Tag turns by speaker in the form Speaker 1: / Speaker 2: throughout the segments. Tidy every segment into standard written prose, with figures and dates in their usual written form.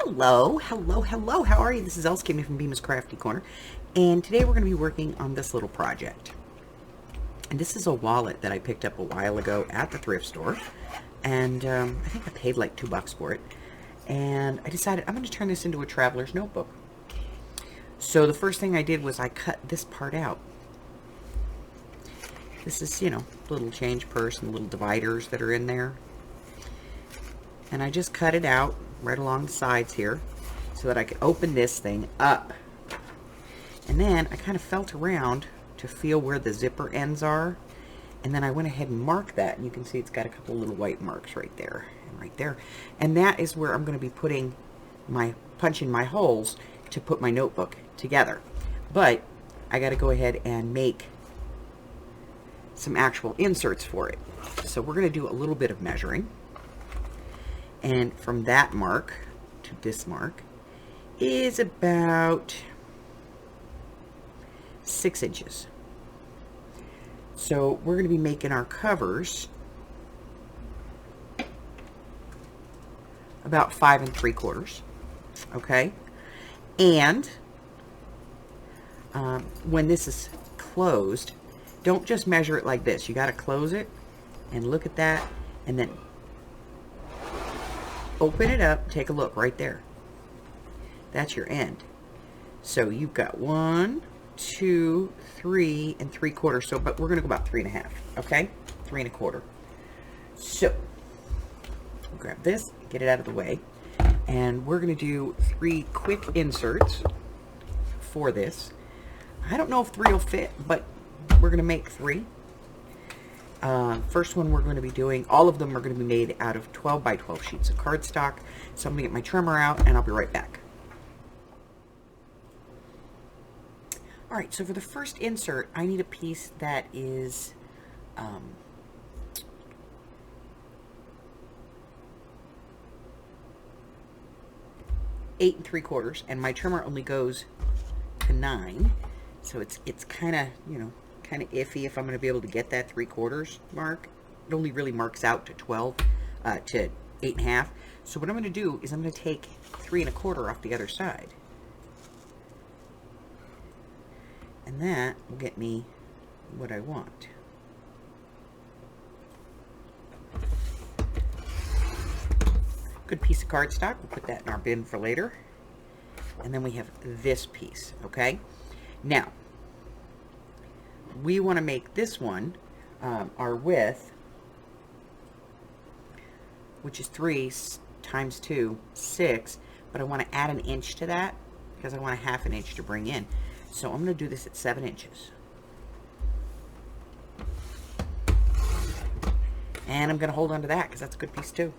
Speaker 1: Hello, hello, hello. How are you? This is Elsie from Bemis Crafty Corner, and today we're going to be working on this little project. And this is a wallet that I picked up a while ago at the thrift store, and I think I paid like $2 for it. And I decided I'm going to turn this into a traveler's notebook. So the first thing I did was I cut this part out. This is, little change purse and little dividers that are in there. And I just cut it out right along the sides here so that I could open this thing up. And then I kind of felt around to feel where the zipper ends are, and then I went ahead and marked that, and you can see it's got a couple little white marks right there and right there, and that is where I'm going to be punching my holes to put my notebook together. But I got to go ahead and make some actual inserts for it. So we're going to do a little bit of measuring. And from that mark to this mark is about 6 inches. So we're going to be making our covers about 5 3/4. Okay. And when this is closed, don't just measure it like this. You got to close it and look at that, and then open it up, take a look right there. That's your end. So you've got 1, 2, 3 3/4. So, but we're going to go about 3 1/2. Okay, 3 1/4. So we'll grab this, get it out of the way, and we're going to do 3 quick inserts for this. I don't know if 3 will fit, but we're going to make 3. First one we're going to be doing, all of them are going to be made out of 12 by 12 sheets of cardstock. So I'm going to get my trimmer out and I'll be right back. Alright, so for the first insert, I need a piece that is 8 3/4, and my trimmer only goes to 9. So it's kind of, kind of iffy if I'm going to be able to get that 3/4 mark. It only really marks out to 12, to 8 1/2. So what I'm going to do is I'm going to take 3 1/4 off the other side. And that will get me what I want. Good piece of cardstock. We'll put that in our bin for later. And then we have this piece, okay? Now, we want to make this one our width, which is 3 times 2, 6, but I want to add an inch to that because I want a 1/2 inch to bring in. So I'm going to do this at 7 inches. And I'm going to hold on to that because that's a good piece too.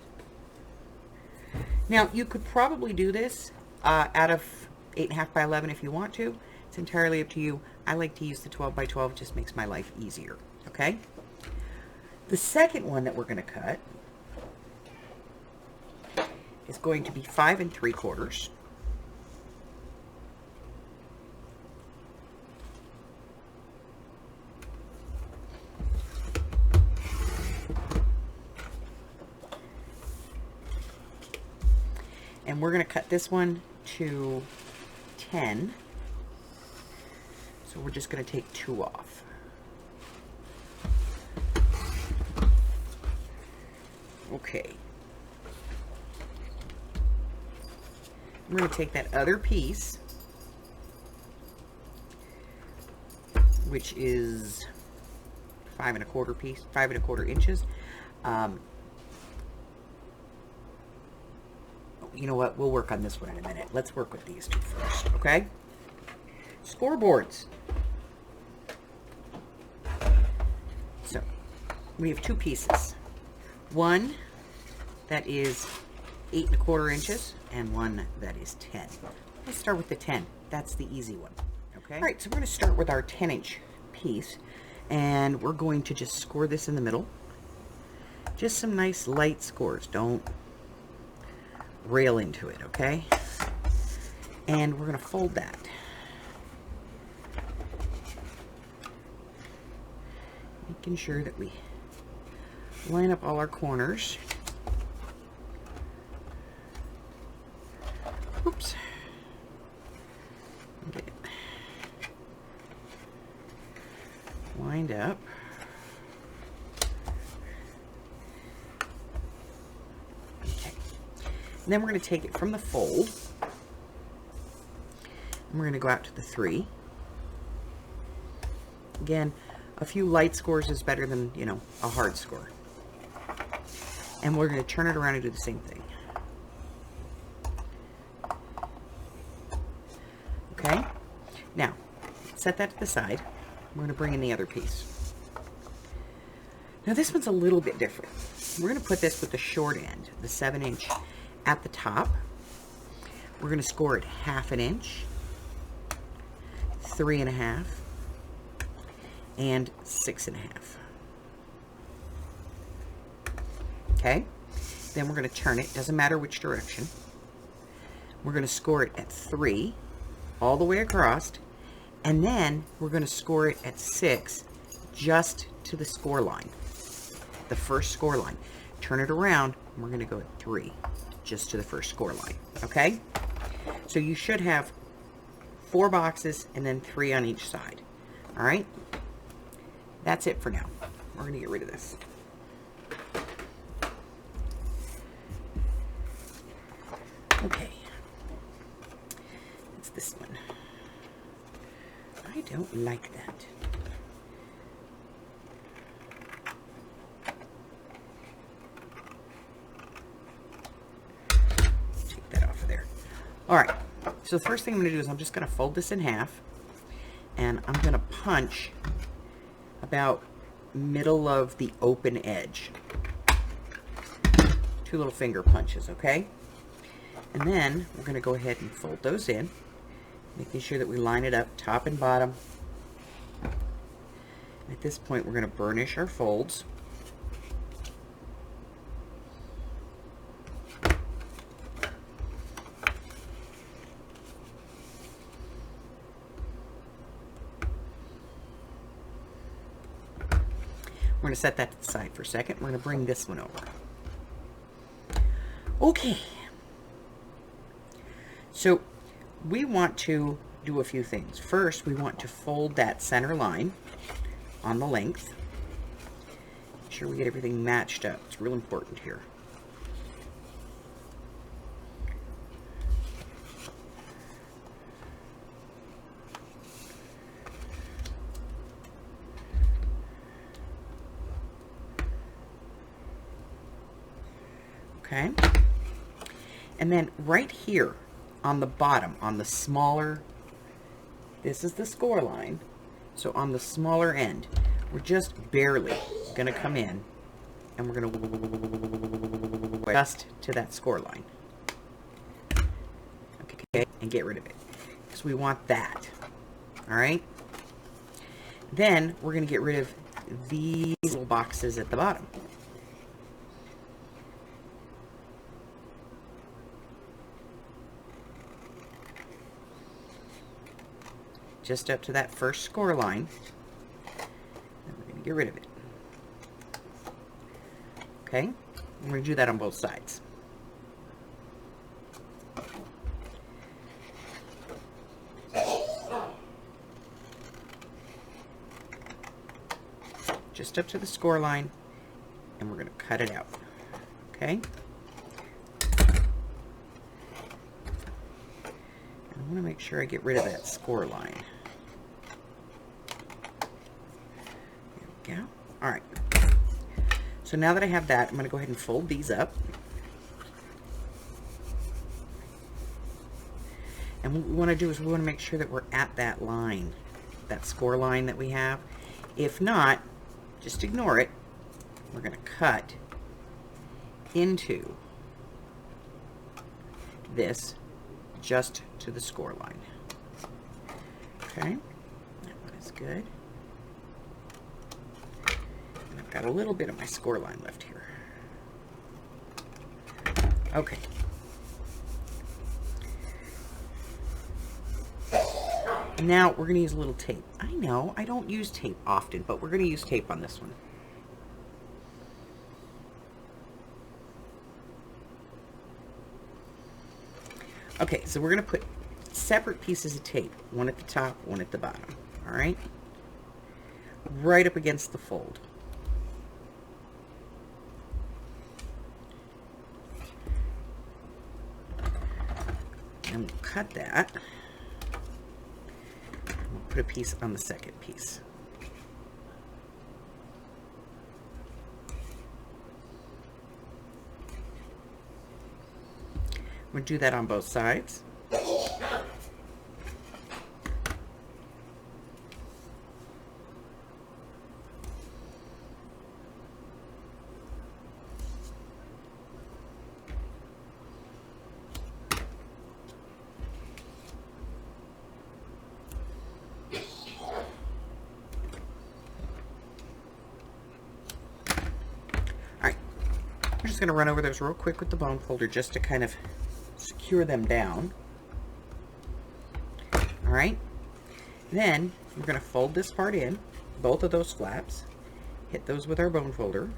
Speaker 1: Now, you could probably do this out of 8 1/2 by 11 if you want to. It's entirely up to you. I like to use the 12 by 12. It just makes my life easier. Okay? The second one that we're going to cut is going to be 5 3/4. And we're going to cut this one to 10. So we're just going to take 2 off. Okay. I'm going to take that other piece, which is 5 1/4 inches. You know what? We'll work on this one in a minute. Let's work with these two first, okay? Scoreboards. So, we have 2 pieces. One that is 8 1/4 inches and one that is 10. Let's start with the 10. That's the easy one, okay? All right, so we're going to start with our 10-inch piece, and we're going to just score this in the middle. Just some nice light scores. Don't rail into it, okay? And we're going to fold that. Making sure that we line up all our corners. lined up. Okay. And then we're going to take it from the fold. And we're going to go out to the 3. Again, a few light scores is better than, you know, a hard score. And we're going to turn it around and do the same thing. Okay? Now, set that to the side. We're going to bring in the other piece. Now this one's a little bit different. We're going to put this with the short end, the 7-inch at the top. We're going to score it 1/2 inch, 3.5, and 6.5. Okay? Then we're going to turn it, doesn't matter which direction. We're going to score it at 3 all the way across, and then we're going to score it at 6 just to the score line, the first score line. Turn it around, and we're going to go at 3 just to the first score line. Okay? So you should have 4 boxes and then 3 on each side. All right? That's it for now. We're going to get rid of this. Okay. It's this one. I don't like that. Take that off of there. All right. So the first thing I'm going to do is I'm just going to fold this in half, and I'm going to punch about middle of the open edge. 2 little finger punches, okay? And then we're going to go ahead and fold those in, making sure that we line it up top and bottom. At this point, we're going to burnish our folds. We're going to set that to the side for a second. We're going to bring this one over. Okay. So we want to do a few things. First, we want to fold that center line on the length. Make sure we get everything matched up. It's real important here. Okay, and then right here on the bottom, on the smaller, this is the score line, so on the smaller end, we're just barely going to come in, and we're going to just to that score line. Okay, and get rid of it, because we want that. All right, then we're going to get rid of these little boxes at the bottom. Just up to that first score line, and we're going to get rid of it. Okay, we're going to do that on both sides. Just up to the score line, and we're going to cut it out. Okay. I want to make sure I get rid of that score line. There we go. All right. So now that I have that, I'm going to go ahead and fold these up. And what we want to do is we want to make sure that we're at that line, that score line that we have. If not, just ignore it. We're going to cut into this just to the score line. Okay, that one is good. And I've got a little bit of my score line left here. Okay. Now we're going to use a little tape. I know I don't use tape often, but we're going to use tape on this one. Okay, so we're going to put separate pieces of tape, one at the top, one at the bottom. All right? right up against the fold. And we'll cut that. We'll put a piece on the second piece. We'll do that on both sides. I'm just going to run over those real quick with the bone folder just to kind of secure them down. All right. Then we're going to fold this part in, both of those flaps, hit those with our bone folder.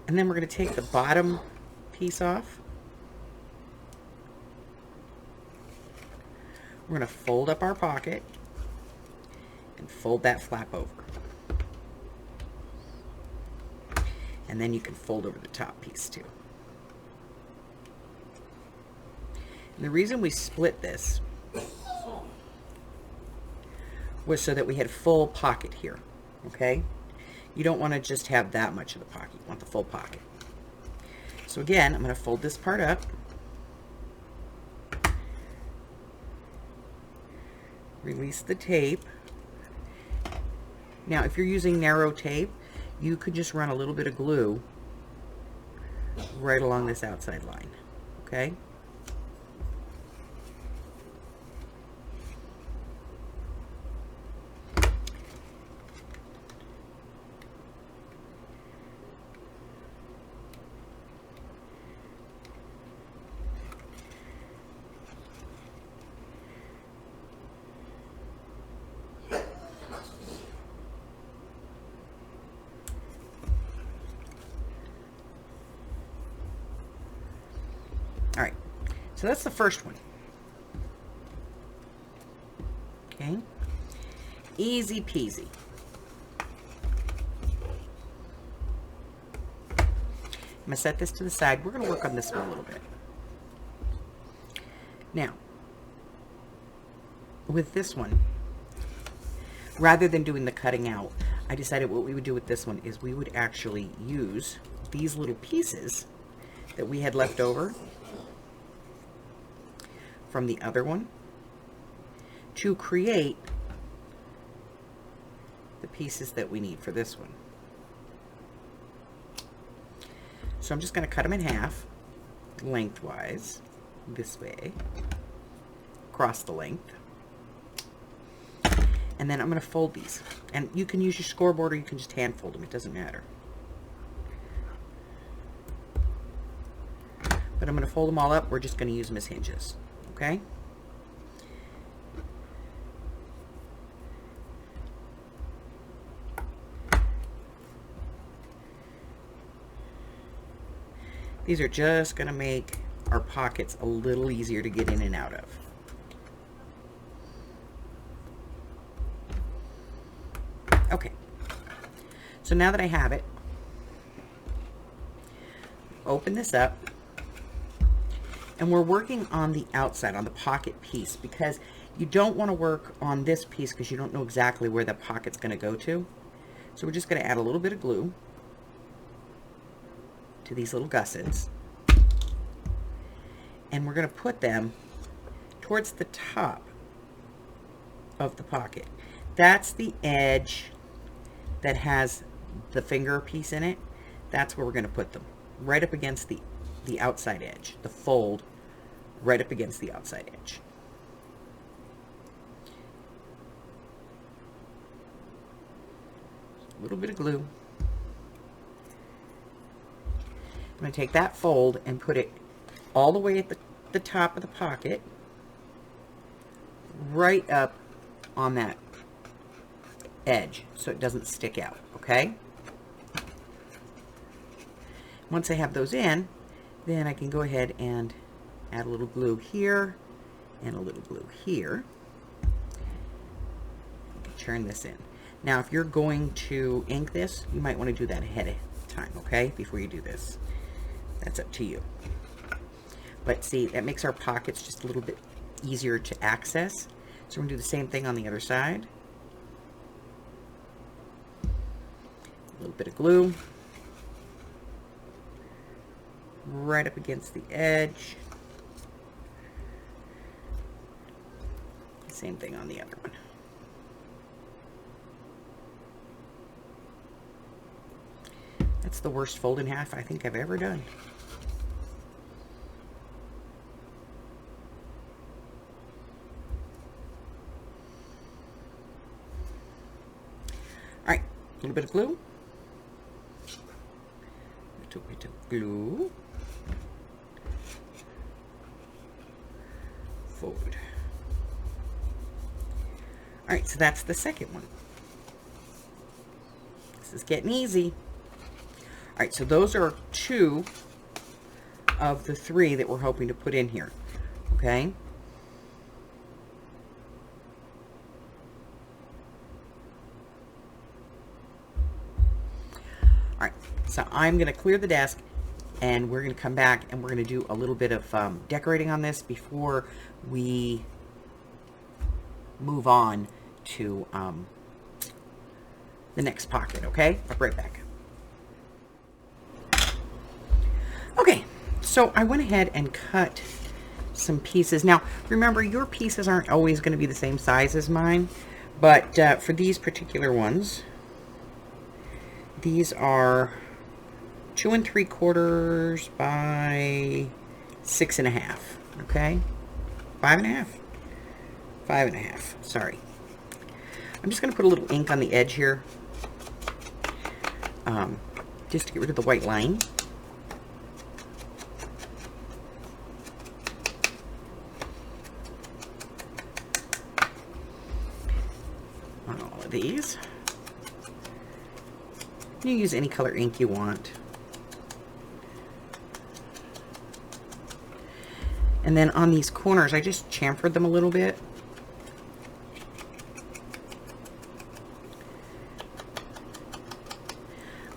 Speaker 1: And then we're going to take the bottom piece off. We're going to fold up our pocket and fold that flap over. And then you can fold over the top piece too. And the reason we split this was so that we had full pocket here, okay? You don't want to just have that much of the pocket. You want the full pocket. So again, I'm going to fold this part up. Release the tape. Now, if you're using narrow tape, you could just run a little bit of glue right along this outside line, okay? All right, so that's the first one. Okay, easy peasy. I'm gonna set this to the side. We're gonna work on this one a little bit. Now, with this one, rather than doing the cutting out, I decided what we would do with this one is we would actually use these little pieces that we had left over from the other one to create the pieces that we need for this one. So I'm just going to cut them in half lengthwise this way across the length, and then I'm going to fold these, and you can use your scoreboard or you can just hand fold them, it doesn't matter. But I'm going to fold them all up. We're just going to use them as hinges. Okay? These are just going to make our pockets a little easier to get in and out of. Okay. So now that I have it, open this up. And we're working on the outside, on the pocket piece, because you don't want to work on this piece because you don't know exactly where the pocket's going to go to. So we're just going to add a little bit of glue to these little gussets. And we're going to put them towards the top of the pocket. That's the edge that has the finger piece in it. That's where we're going to put them, right up against the outside edge, the fold right up against the outside edge. A little bit of glue. I'm going to take that fold and put it all the way at the top of the pocket, right up on that edge so it doesn't stick out, okay? Once I have those in, Then I can go ahead and add a little glue here and a little glue here. I can turn this in. Now, if you're going to ink this, you might want to do that ahead of time, okay? Before you do this. That's up to you. But see, that makes our pockets just a little bit easier to access. So we're going to do the same thing on the other side. A little bit of glue. Right up against the edge. Same thing on the other one. That's the worst fold in half I think I've ever done. All right, a little bit of glue. A little bit of glue. Forward. All right, so that's the second one. This is getting easy. All right, so those are 2 of the 3 that we're hoping to put in here, okay? All right, so I'm gonna clear the desk and we're gonna come back and we're gonna do a little bit of decorating on this before we move on to the next pocket, okay? I'll be right back. Okay, so I went ahead and cut some pieces. Now, remember, your pieces aren't always going to be the same size as mine, but for these particular ones, these are 2 3/4 by 6.5, okay? 5.5? 5.5, sorry. I'm just going to put a little ink on the edge here, just to get rid of the white line. On all of these. You use any color ink you want. And then on these corners, I just chamfered them a little bit.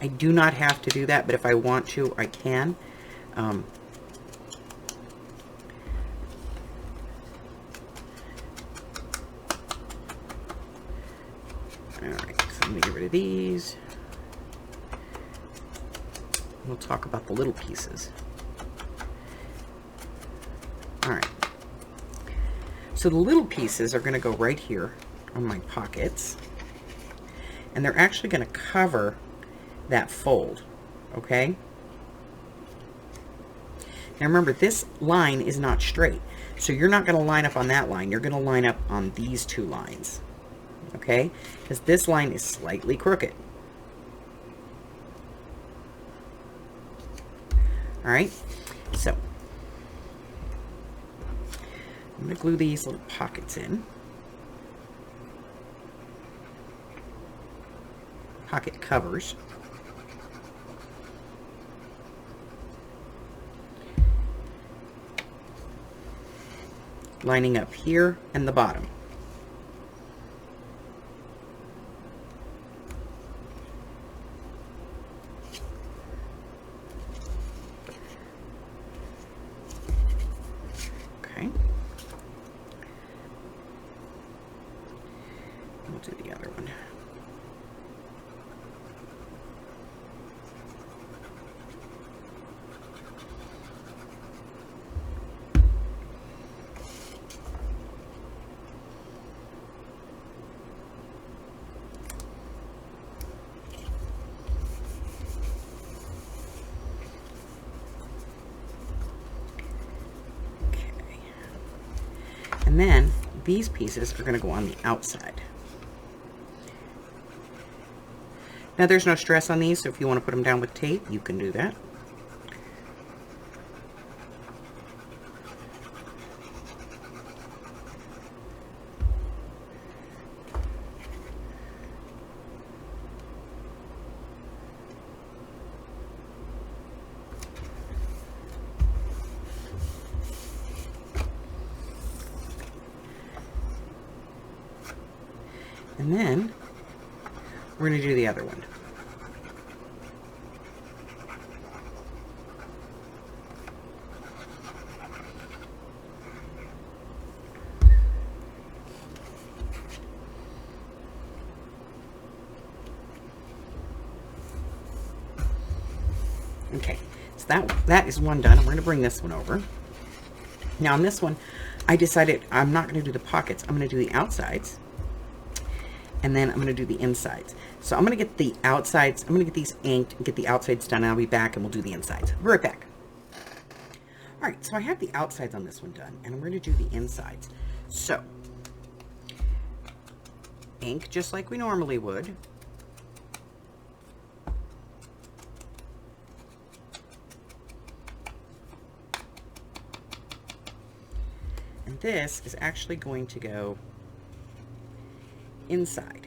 Speaker 1: I do not have to do that, but if I want to, I can. All right, so let me get rid of these. We'll talk about the little pieces. All right. So the little pieces are going to go right here on my pockets. And they're actually going to cover that fold, okay? Now remember, this line is not straight, so you're not going to line up on that line. You're going to line up on these 2 lines, okay? Because this line is slightly crooked. All right, so I'm going to glue these little pockets in. Pocket covers. Lining up here and the bottom. Okay. We'll do the other one. And then these pieces are going to go on the outside. Now there's no stress on these, so if you want to put them down with tape, you can do that. And then we're going to do the other one. Okay, so that is one done. I'm going to bring this one over. Now on this one, I decided I'm not going to do the pockets. I'm going to do the outsides, and then I'm going to do the insides. So I'm going to get the outsides, I'm going to get these inked and get the outsides done, and I'll be back and we'll do the insides. I'll be right back. All right, so I have the outsides on this one done, and I'm going to do the insides. So, ink just like we normally would. And this is actually going to go inside.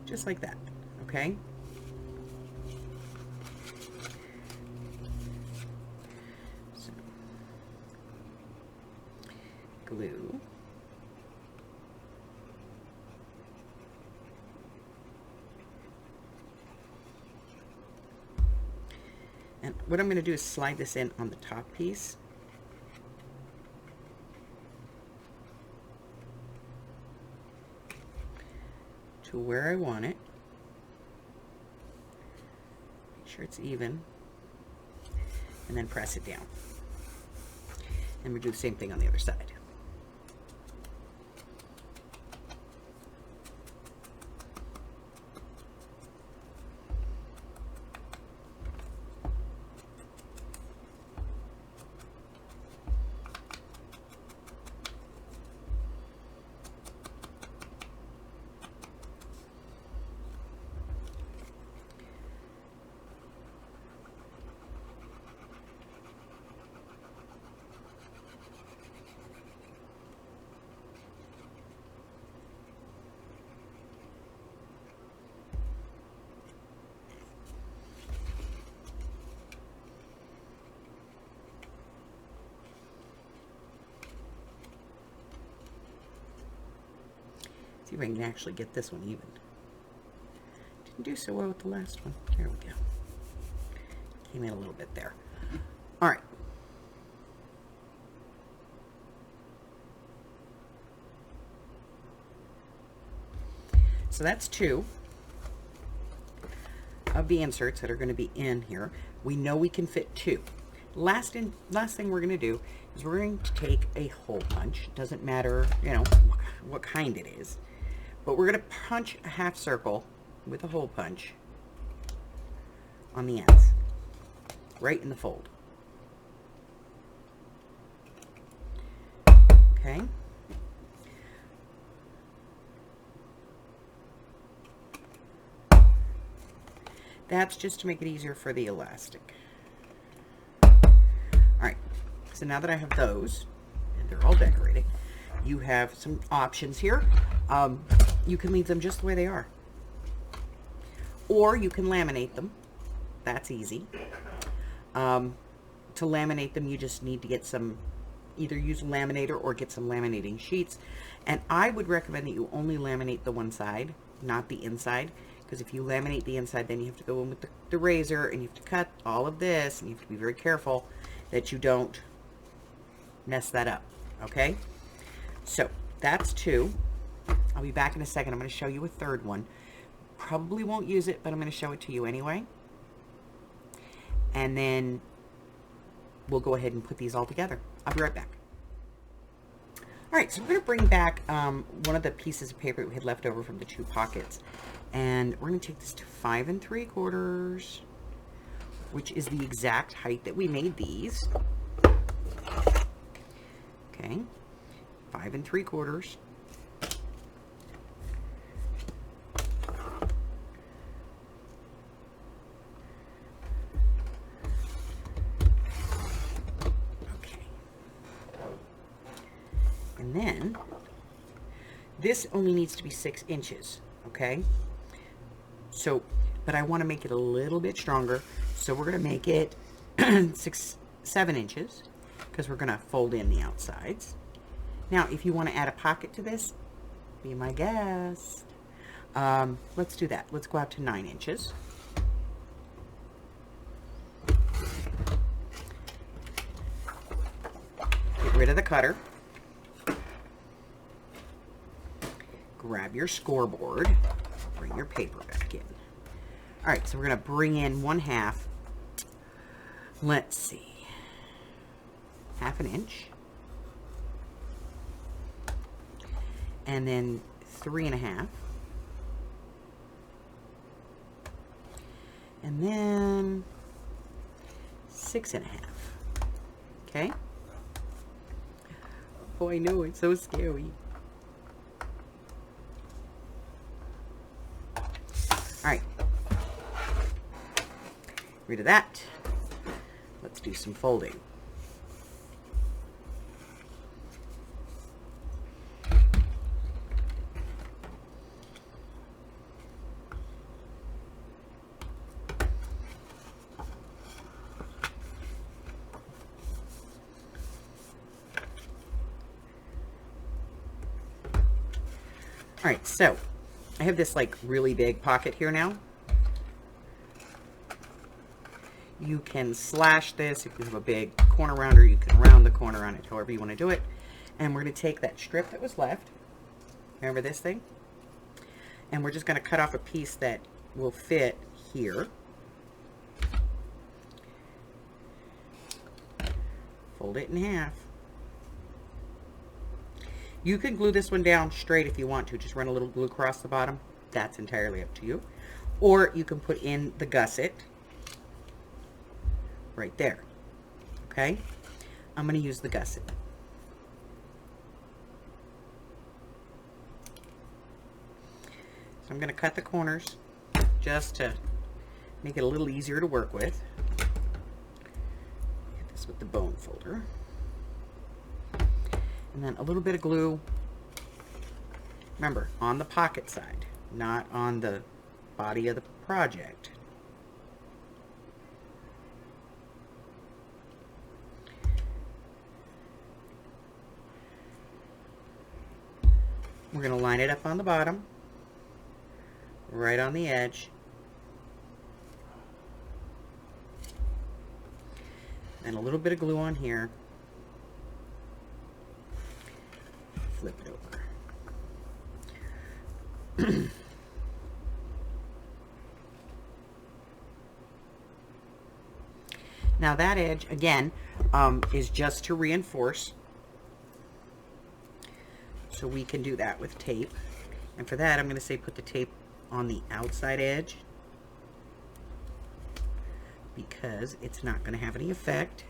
Speaker 1: Just like that, okay? So, glue. And what I'm going to do is slide this in on the top piece. To where I want it. Make sure it's even. And then press it down. And we do the same thing on the other side. See if I can actually get this one even. Didn't do so well with the last one. There we go. Came in a little bit there. All right. So that's two of the inserts that are going to be in here. We know we can fit two. Last thing we're going to do is we're going to take a hole punch. Doesn't matter, you know, what kind it is. But we're going to punch a half circle with a hole punch on the ends, right in the fold. Okay. That's just to make it easier for the elastic. All right, so now that I have those, and they're all decorated, you have some options here. You can leave them just the way they are. Or you can laminate them. That's easy. To laminate them, you just need to get some, either use a laminator or get some laminating sheets. And I would recommend that you only laminate the one side, not the inside. Because if you laminate the inside, then you have to go in with the razor and you have to cut all of this. And you have to be very careful that you don't mess that up. Okay? So that's two. I'll be back in a second. I'm going to show you a third one. Probably won't use it, but I'm going to show it to you anyway. And then we'll go ahead and put these all together. I'll be right back. All right, so we're going to bring back one of the pieces of paper we had left over from the two pockets. And we're going to take this to 5 3/4, which is the exact height that we made these. Okay, 5 3/4. And then this only needs to be 6 inches, okay? So, but I want to make it a little bit stronger, so we're going to make it 7 inches because we're going to fold in the outsides. Now, if you want to add a pocket to this, Be my guest. Let's do that. Let's go out to 9 inches. Get rid of the cutter. Grab your scoreboard. Bring your paper back in. All right, so we're going to bring in 1/2. Let's see. 1/2 inch. And then 3.5. And then 6.5. Okay? Oh, I know, it's so scary. Alright. Rid of that. Let's do some folding. All right, so I have this like really big pocket here now. You can slash this if you have a big corner rounder. You can round the corner on it, however you want to do it. And we're going to take that strip that was left. Remember this thing? And we're just going to cut off a piece that will fit here. Fold it in half. You can glue this one down straight if you want to. Just run a little glue across the bottom. That's entirely up to you. Or you can put in the gusset right there. Okay? I'm going to use the gusset. So I'm going to cut the corners just to make it a little easier to work with. Get this with the bone folder. And then a little bit of glue, remember, on the pocket side, not on the body of the project. We're going to line it up on the bottom, right on the edge. And a little bit of glue on here. Flip it over. Now that edge, again, is just to reinforce. So we can do that with tape. And for that, I'm going to say put the tape on the outside edge, because it's not going to have any effect.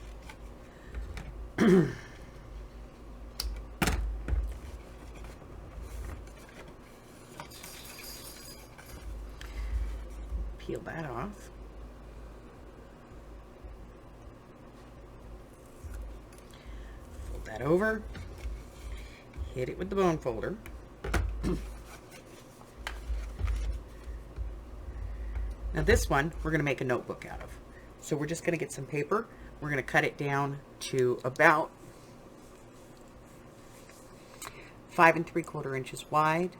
Speaker 1: Peel that off. Fold that over. Hit it with the bone folder. Now this one, we're going to make a notebook out of. So we're just going to get some paper. We're going to cut it down to about 5 3/4 inches wide.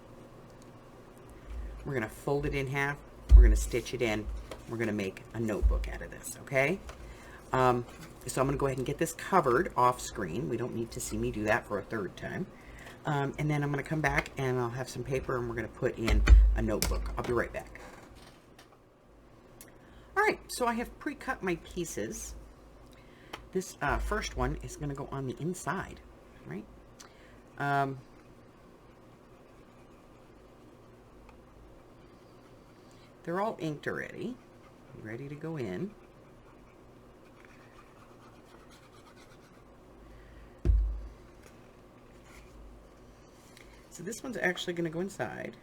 Speaker 1: We're going to fold it in half. We're going to stitch it in. We're going to make a notebook out of this, okay? So I'm going to go ahead and get this covered off screen. We don't need to see me do that for a third time. And then I'm going to come back and I'll have some paper and we're going to put in a notebook. I'll be right back. All right, so I have pre-cut my pieces. This first one is going to go on the inside, right? They're all inked already, ready to go in. So this one's actually going to go inside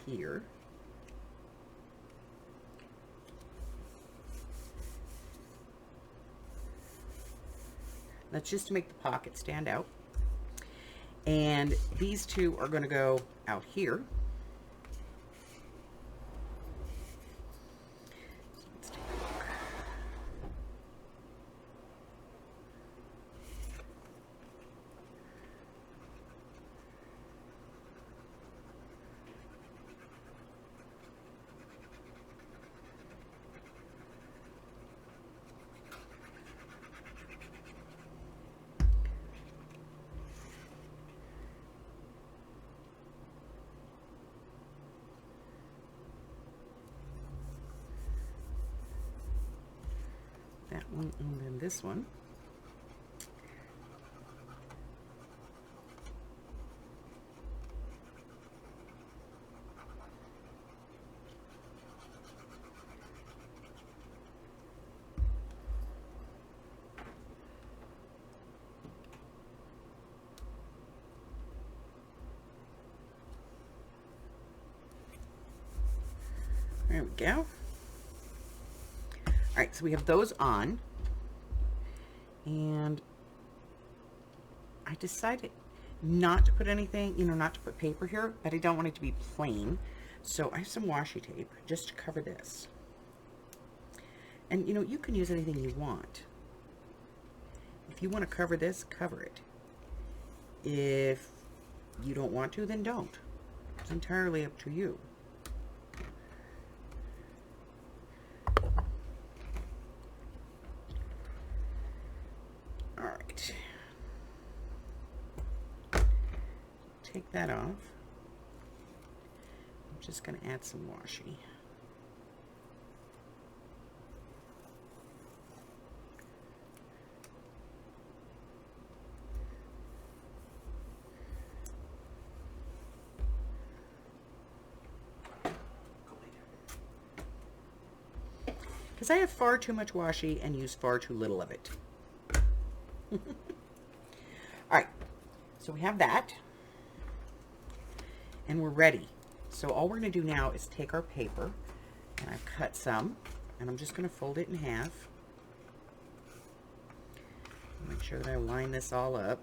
Speaker 1: here. That's just to make the pocket stand out. And these two are going to go out here. So let's take a look. And then this one. There we go. All right, so we have those on. And I decided not to put anything, not to put paper here, but I don't want it to be plain. So I have some washi tape just to cover this. And you can use anything you want. If you want to cover this, cover it. If you don't want to, then don't. It's entirely up to you. All right. Take that off. I'm just going to add some washi. Because I have far too much washi and use far too little of it. All right, so we have that. And we're ready. So all we're going to do now is take our paper, and I've cut some, and I'm just going to fold it in half. Make sure that I line this all up.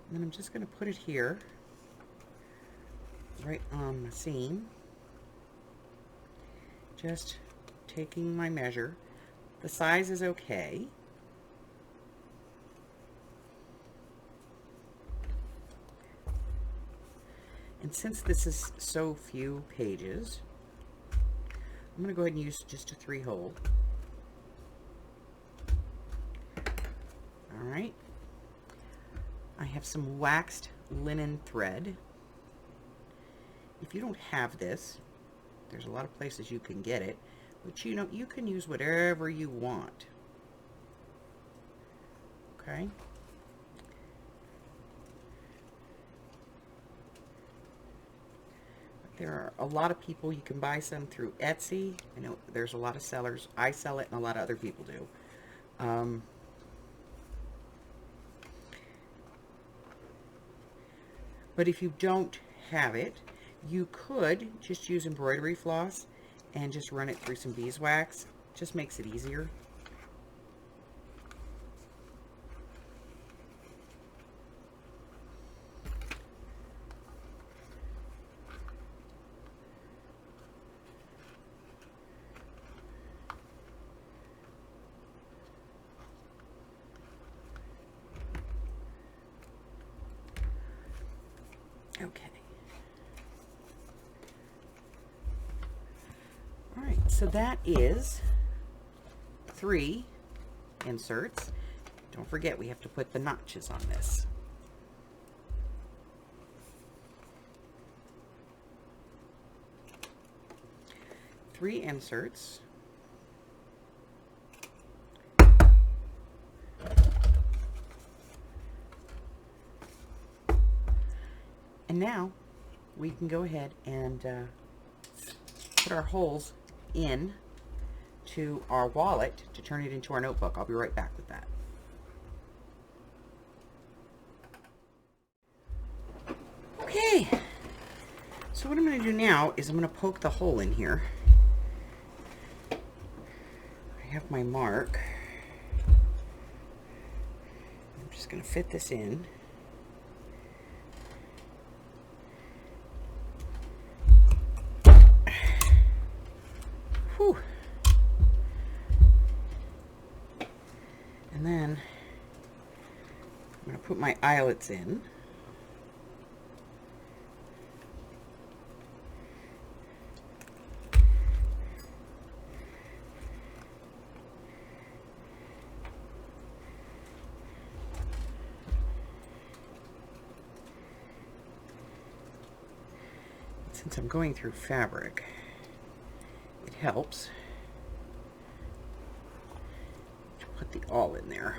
Speaker 1: And then I'm just going to put it here, right on the seam. Just taking my measure. The size is okay. And since this is so few pages, I'm going to go ahead and use just a 3-hole. All right. I have some waxed linen thread. If you don't have this, there's a lot of places you can get it, but you can use whatever you want. Okay? There are a lot of people, you can buy some through Etsy. I know there's a lot of sellers. I sell it and a lot of other people do. But if you don't have it, you could just use embroidery floss and just run it through some beeswax. Just makes it easier. Okay. All right, so that is 3 inserts. Don't forget, we have to put the notches on this. Three inserts. And now we can go ahead and put our holes in to our wallet to turn it into our notebook. I'll be right back with that. Okay, so what I'm going to do now is I'm going to poke the hole in here. I have my mark. I'm just going to fit this in. Whew. And then I'm going to put my eyelets in. since I'm going through fabric, it helps to put the awl in there.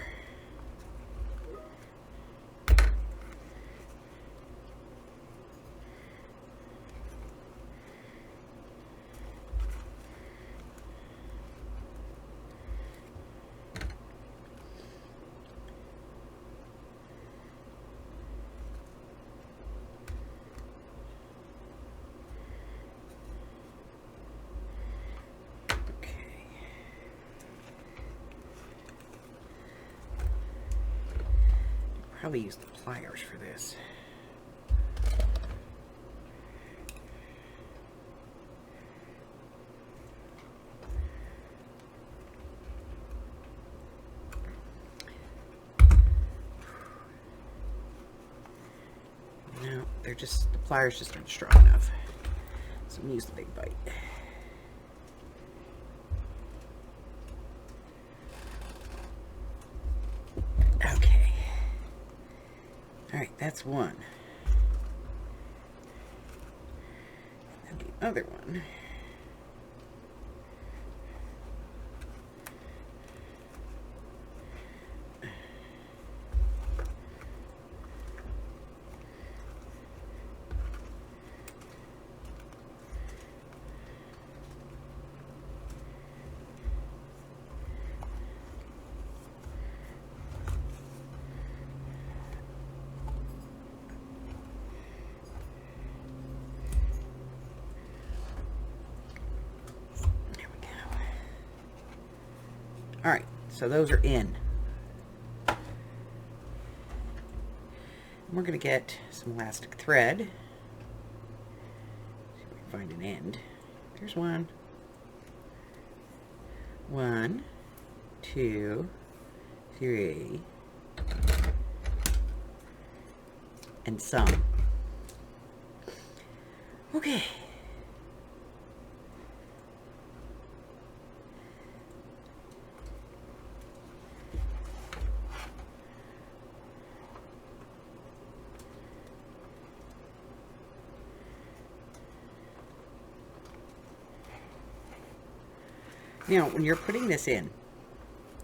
Speaker 1: Probably use the pliers for this. No, they're just, the pliers just aren't strong enough. So I'm gonna use the big bite. Okay. Alright, that's one. And the other one. All right, so those are in. And we're going to get some elastic thread. See if we can find an end. There's one. 1, 2, 3, and some. Okay. Now, when you're putting this in,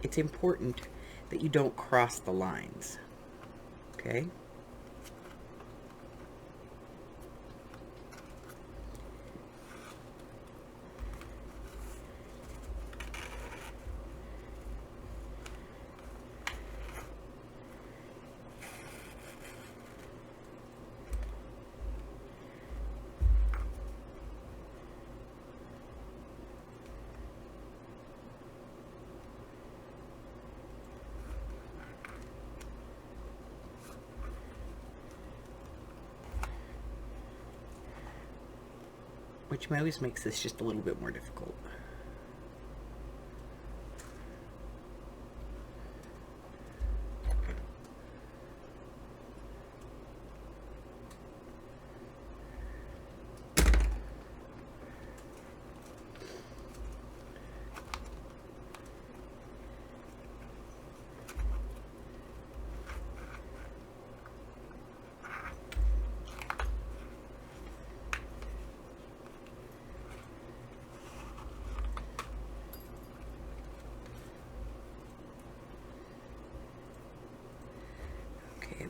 Speaker 1: it's important that you don't cross the lines, okay? Which always makes this just a little bit more difficult.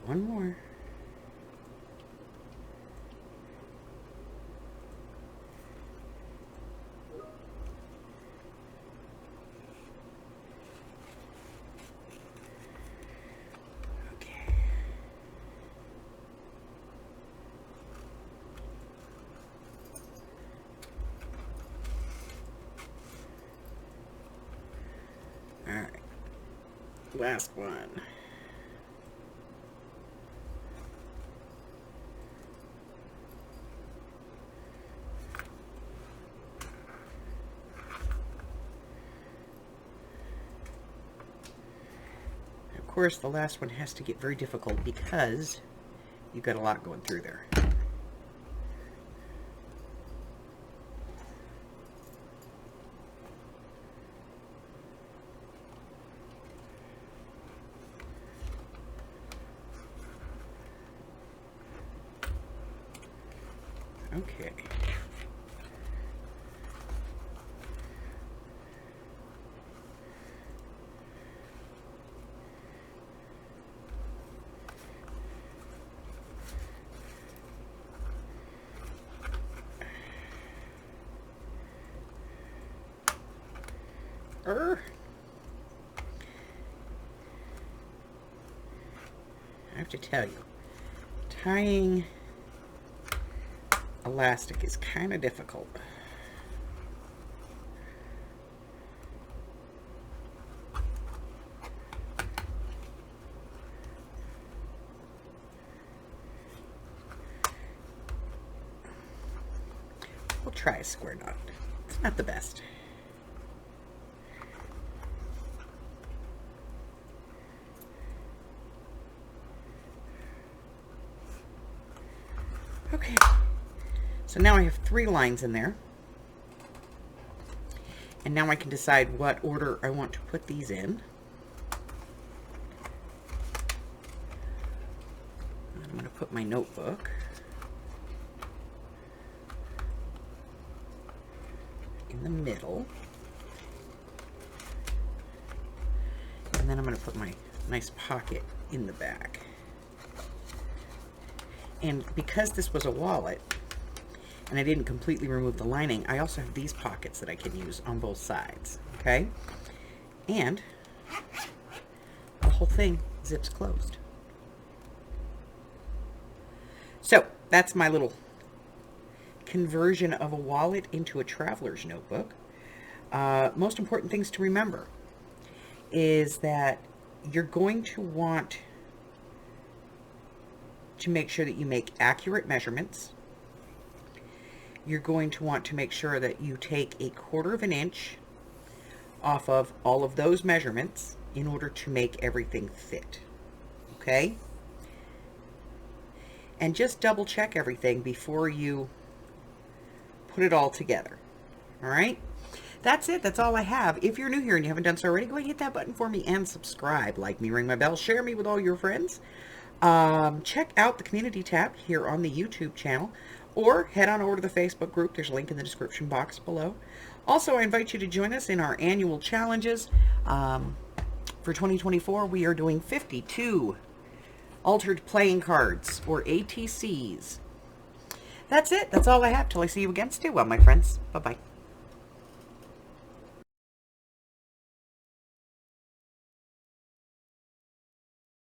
Speaker 1: One more. Okay. All right. Last one. Of course, the last one has to get very difficult because you've got a lot going through there. Okay. I have to tell you, tying elastic is kind of difficult. We'll try a square knot. It's not the best. Okay, so now I have 3 lines in there. And now I can decide what order I want to put these in. I'm going to put my notebook in the middle. And then I'm going to put my nice pocket in the back. And because this was a wallet, and I didn't completely remove the lining, I also have these pockets that I can use on both sides, okay? And the whole thing zips closed. So that's my little conversion of a wallet into a traveler's notebook. Most important things to remember is that you're going to want to make sure that you make accurate measurements. You're going to want to make sure that you take 1/4 of an inch off of all of those measurements in order to make everything fit. Okay? And just double check everything before you put it all together. All right? That's it. That's all I have. If you're new here and you haven't done so already, go ahead and hit that button for me and subscribe. Like me, ring my bell, share me with all your friends. Check out the community tab here on the YouTube channel, or head on over to the Facebook group. There's a link in the description box below. Also, I invite you to join us in our annual challenges. For 2024, we are doing 52 altered playing cards, or ATCs. That's it. That's all I have. Till I see you again. Stay well, my friends. Bye-bye.